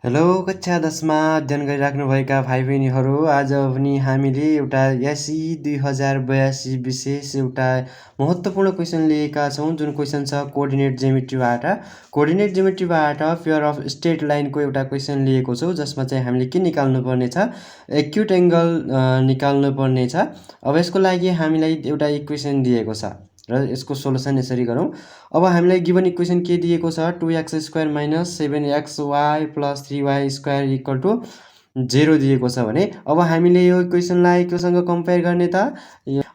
Hello कक्षा 10मा अध्ययन गरिराख्नुभएका भाइ बहिनीहरू, आज पनि हामीले एउटा एसई 2082 विशेष एउटा महत्त्वपूर्ण क्वेसन लिएका छौँ, जुन क्वेसन छ कोअर्डिनेट ज्योमेट्रीबाट। कोअर्डिनेट ज्योमेट्रीबाट पेयर अफ स्ट्रेट लाइनको एउटा क्वेसन लिएको छौँ, जसमा चाहिँ हामीले के निकाल्नु पर्नेछ, एक्युट एङ्गल निकाल्नु पर्नेछ। अब यसको लागि हामीलाई एउटा इक्वेसन दिएको छ र यसको सोलुसन यसरी गरौँ। अब हामीलाई गिभन इक्वेसन के दिएको छ, 2x² - 7xy + 3y² = 0 दिएको छ भने अब हामीले यो इक्वेसनलाई केसँग कम्पेयर गर्ने त,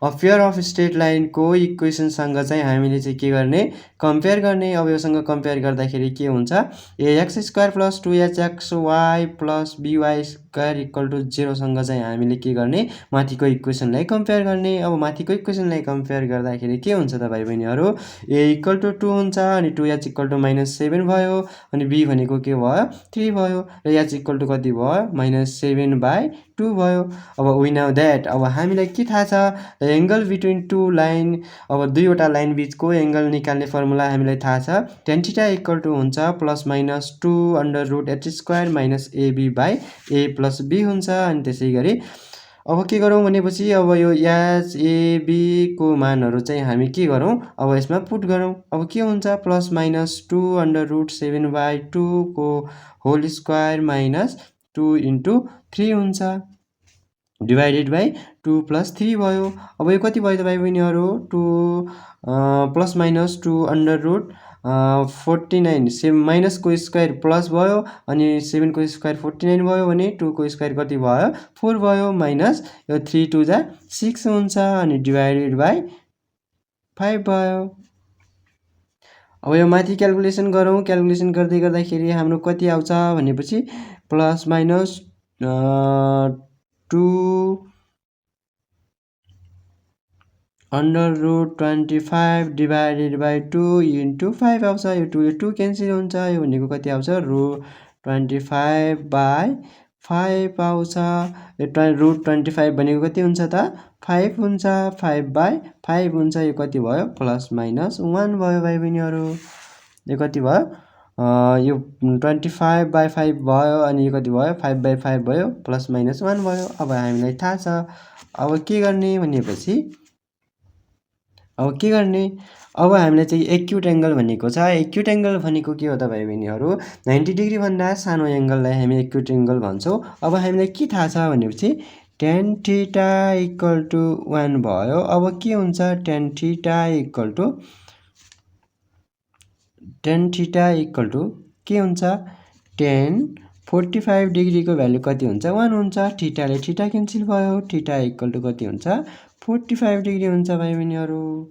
पेयर अफ स्ट्रेट लाइनको इक्वेसनसँग चाहिँ हामीले चाहिँ के गर्ने, कम्पेयर गर्ने। अब योसँग कम्पेयर गर्दाखेरि के हुन्छ, ax² + 2hxy + by² = 0 सँग चाहिँ हामीले के गर्ने, माथिको इक्वेसनलाई कम्पेयर गर्ने। अब माथिको इक्वेसनलाई कम्पेयर गर्दाखेरि के हुन्छ त भाइ बहिनीहरू, a = 2 हुन्छ अनि 2h = -7 भयो अनि b भनेको के भयो, 3 भयो र h = कति भयो, -7/2 भयो। अब वी नाउ द्याट, अब हामीलाई के थाहा छ, एङ्गल बिट्विन टु लाइन, अब दुईवटा लाइन बिचको एङ्गल निकाल्ने फर्मुला हामीलाई थाहा छ, tan θ = हुन्छ +-2√h² - ab/a + b हुन्छ। अनि त्यसै गरी अब के गरौँ भनेपछि, अब यो HAB को मानहरू चाहिँ हामी के गरौँ, अब यसमा पुट गरौँ। अब के हुन्छ, +-2√7/2 को होल स्क्वायर -2 × 3 हुन्छ, डिभाइडेड बाई 2 + 3 भयो। अब यो कति भयो त भाइ बहिनीहरू, 2 +-2√49 माइनस को स्क्वायर प्लस भयो अनि 7 को स्क्वायर 49 भयो भने 2 को स्क्वायर कति भयो, 4 भयो, माइनस यो 3 2 जा 6 हुन्छ अनि डिभाइडेड बाई 5 भयो। अब यो माथि क्याल्कुलेसन गरौँ, क्याल्कुलेसन गर्दाखेरि हाम्रो कति आउँछ भनेपछि +-2√25 डिभाइडेड बाई 2 × 5 आउँछ। यो 2 क्यान्सल हुन्छ, यो भनेको कति आउँछ, √25/5 आउँछ। यो √25 भनेको कति हुन्छ त, 5 हुन्छ, 5/5 हुन्छ, यो कति भयो, +-1 भयो भाइ बहिनीहरू। यो कति भयो, यो 25/5 भयो अनि यो कति भयो, 5/5 भयो, +-1 भयो। अब हामीलाई थाहा छ, अब के गर्ने भनेपछि, अब हामीलाई चाहिँ एक्युट एङ्गल भनेको छ। एक्युट एङ्गल भनेको के हो त भाइ बहिनीहरू, 90 डिग्री भन्दा सानो एङ्गललाई हामी एक्युट एङ्गल भन्छौँ। अब हामीलाई के थाहा छ भनेपछि tan θ = 1 भयो। अब के हुन्छ, tan θ = के हुन्छ, tan 45 डिग्रीको भ्यालु कति हुन्छ, 1 हुन्छ। थीटाले थीटा क्यान्सल भयो, θ = कति हुन्छ, 45 डिग्री हुन्छ भाइ बहिनीहरू।